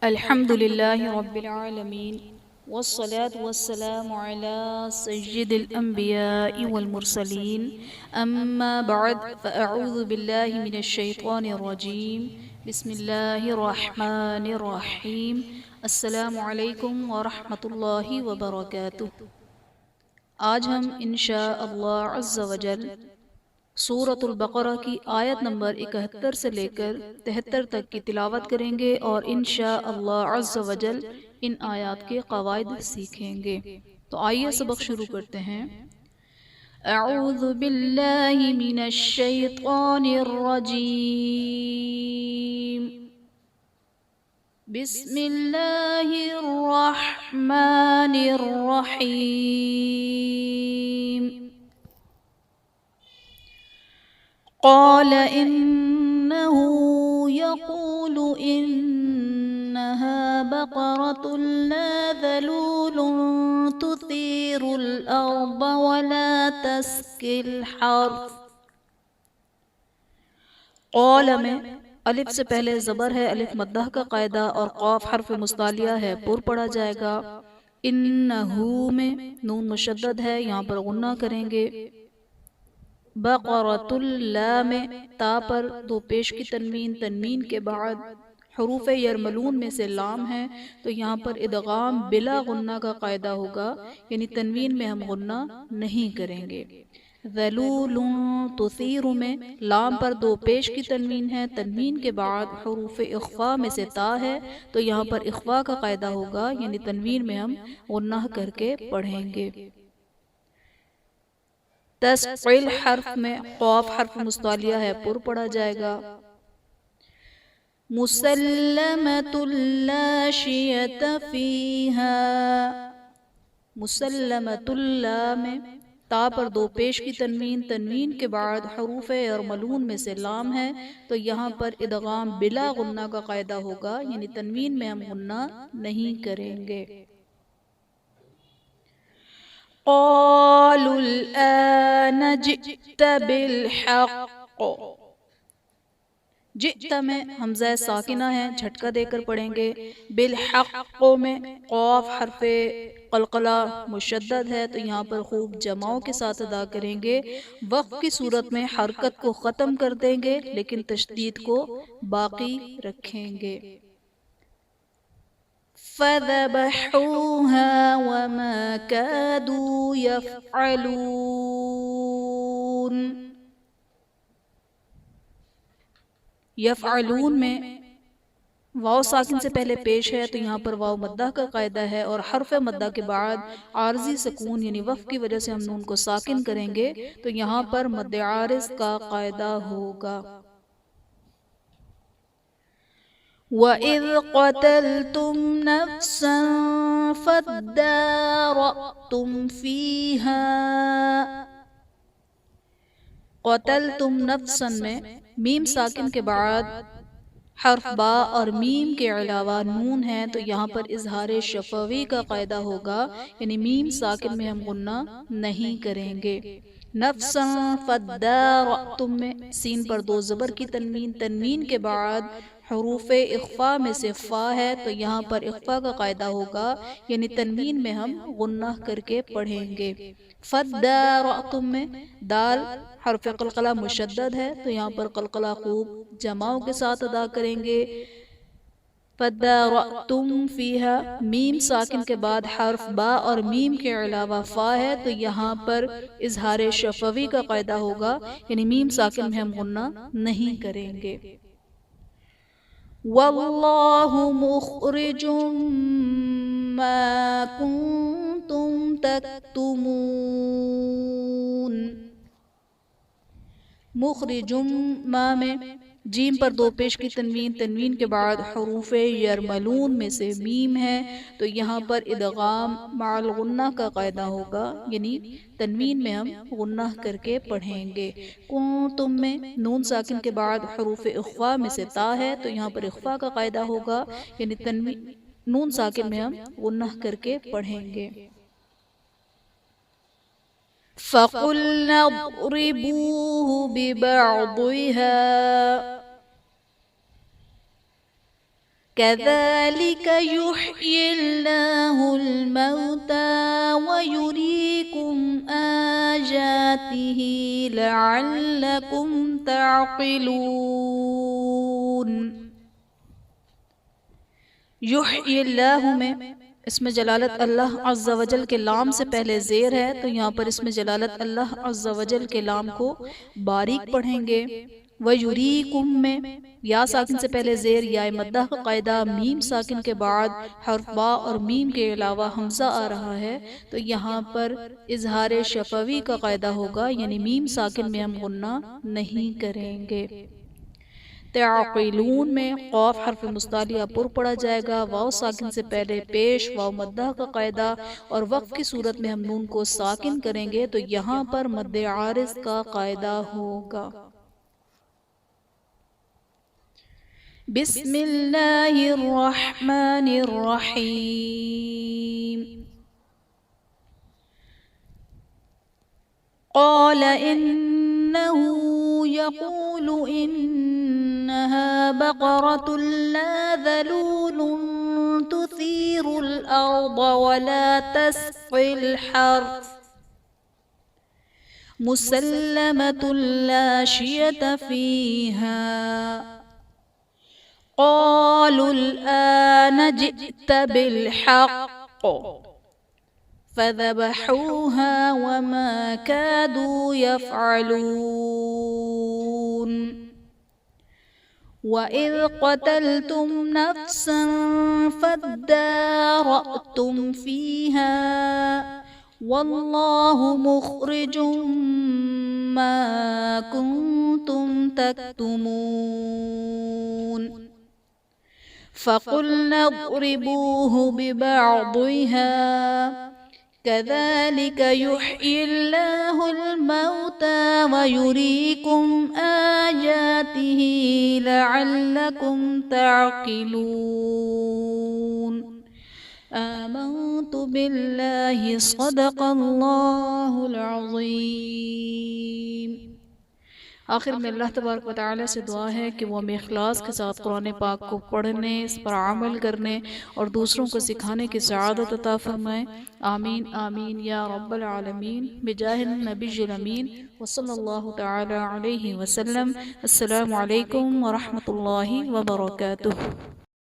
الحمد لله رب العالمين والصلاة والسلام على سيد الأنبياء والمرسلين أما بعد فأعوذ بالله من الشيطان الرجيم بسم الله الرحمن الرحيم السلام عليكم ورحمة الله وبركاته۔ آج ہم انشاءاللہ عز وجل سورۃ البقرہ کی آیت نمبر 71 سے لے کر 73 تک کی تلاوت کریں گے اور انشاءاللہ عز وجل ان آیات کے قواعد سیکھیں گے۔ تو آئیے سبق شروع کرتے ہیں۔ اعوذ باللہ من الشیطان الرجیم، بسم اللہ الرحمن الرحیم۔ قال إنه يقول إنها بقرة لا ذلول تثير الأرض ولا تسقي الحرث۔ قال میں الف سے پہلے زبر ہے، الف مدہ کا قاعدہ، اور قاف حرف مستعلیہ ہے، پر پڑھا جائے گا۔ انہو میں نون مشدد ہے، یہاں پر غنہ کریں گے۔ بقرۃ اللہ میں تا پر دو پیش کی تنوین، تنوین کے بعد حروف یرملون میں سے لام ہے تو یہاں پر ادغام بلا غنہ کا قاعدہ ہوگا، یعنی تنوین میں ہم غنہ نہیں کریں گے۔ ذلول تثیر میں لام پر دو پیش کی تنوین ہے، تنوین کے بعد حروف اخفا میں سے تا ہے تو یہاں پر اخفا کا قاعدہ ہوگا، یعنی تنوین میں ہم غنہ کر کے پڑھیں گے۔ تسقیل حرف میں قاف حرف مستعلیہ ہے، پر پڑھا جائے گا۔ مسلمۃ لا شیۃ فیہا، مسلمۃ اللہ میں تا پر دو پیش کی تنوین، تنوین کے بعد حروف یرملون میں سے لام ہے تو یہاں پر ادغام بلا غنہ کا قاعدہ ہوگا، یعنی تنوین میں ہم غنہ نہیں کریں گے۔ قالوا الآن جئت بالحق، جئت میں حمزہ ساکنہ ہے، جھٹکا دے کر پڑھیں گے۔ بالحق میں قاف حرف قلقلہ مشدد ہے تو یہاں پر خوب جماؤں کے ساتھ ادا کریں گے۔ وقف کی صورت میں حرکت کو ختم کر دیں گے لیکن تشدید کو باقی رکھیں گے۔ فَذَبَحُوهَا وَمَا كَادُوا يَفْعَلُونَ، یفعلون میں واو ساکن سے پہلے پیش ہے تو یہاں پر واو مدہ کا قاعدہ ہے اور حرف مدہ کے بعد عارضی سکون یعنی وقف کی وجہ سے ہم نون کو ساکن کریں گے تو یہاں پر مد عارض کا قاعدہ ہوگا۔ وَإِذْ قَتَلْتُمْ نَفْسًا فَادَّارَأْتُمْ فِيهَا، قتلتم نفسا میں میم ساکن کے بعد حرف با اور میم کے علاوہ نون ہے تو یہاں پر اظہار شفوی کا قاعدہ ہوگا، یعنی میم ساکن میں ہم غنہ نہیں کریں گے۔ نفسا فَادَّارَأْتُمْ میں سین پر دو زبر کی تنوین، تنوین کے بعد حروف اخفا میں سے فا ہے تو یہاں پر اخفا کا قاعدہ ہوگا، یعنی تنوین میں ہم غنہ کر کے پڑھیں گے۔ فَادَّارَأْتُمْ میں دال حرف قلقلہ مشدد ہے تو یہاں پر قلقلہ خوب جماؤں کے ساتھ ادا کریں گے۔ فَادَّارَأْتُمْ فِيهَا میم ساکن کے بعد حرف با اور میم کے علاوہ فا ہے تو یہاں پر اظہار شفوی کا قاعدہ ہوگا، یعنی میم ساکن میں ہم غنہ نہیں کریں گے۔ وَاللَّهُ مُخْرِجٌ مَا كُنتُمْ تَكْتُمُونَ، مخرجم ما میں جیم پر دو پیش کی تنوین، تنوین کے بعد حروف یرملون میں سے میم ہے تو یہاں پر ادغام مع الغنہ کا قاعدہ ہوگا، یعنی تنوین میں ہم غنہ کر کے پڑھیں گے۔ کنتم میں نون ساکن کے بعد حروف اخفا میں سے تا ہے تو یہاں پر اخفا کا قاعدہ ہوگا، یعنی تنوین نون ساکن میں ہم غنہ کر کے پڑھیں گے۔ فَقُلْنَا اضْرِبُوهُ بِبَعْضِهَا، كذلك يحيي الله الموتى ويريكم آياته لعلكم تعقلون. یحیی اللہ میں اس میں جلالت اللہ عز و جل کے لام سے پہلے زیر ہے، تو یہاں پر اس میں جلالت اللہ عز و جل کے لام کو باریک پڑھیں گے. وَيُرِيكُم میں یا ساکن سے پہلے زیر یا مدہ کا قاعدہ، میم ساکن کے بعد حرف با اور میم کے علاوہ حمزہ آ رہا ہے، تو یہاں پر اظہار شفوی کا قاعدہ ہوگا، یعنی میم ساکن میں ہم غنہ نہیں کریں گے. تعقلون میں قاف حرف مستعلیہ پر پڑا جائے گا، واو ساکن سے پہلے پیش واو مدہ کا قاعدہ، اور وقف کی صورت میں ہم نون کو ساکن کریں گے تو یہاں پر مد عارض کا قاعدہ ہوگا. بسم اللہ الرحمن الرحیم. قال انه يقول انها بقرة لا ذلول تثير الارض ولا تسقي الحرث مسلمة لا شية فيها قالوا الآن جئت بالحق فذبحوها وما كادوا يفعلون. وإذ قتلتم نفسا فادارأتم فيها والله مخرج ما كنتم تكتمون. فقلنا اضربوه ببعضها كذلك يحيي الله الموتى ويريكم آياته لعلكم تعقلون. آمنت بالله صدق الله العظيم. آخر میں اللہ تبارک و تعالی سے دعا ہے کہ وہ ہمیں اخلاص کے ساتھ قرآن پاک کو پڑھنے، اس پر عمل کرنے اور دوسروں کو سکھانے کی سعادت عطا فرمائے. آمین آمین یا رب العالمین بجاہ النبی الامین وصلی اللہ تعالی علیہ وسلم. السلام علیکم ورحمۃ اللہ وبرکاتہ.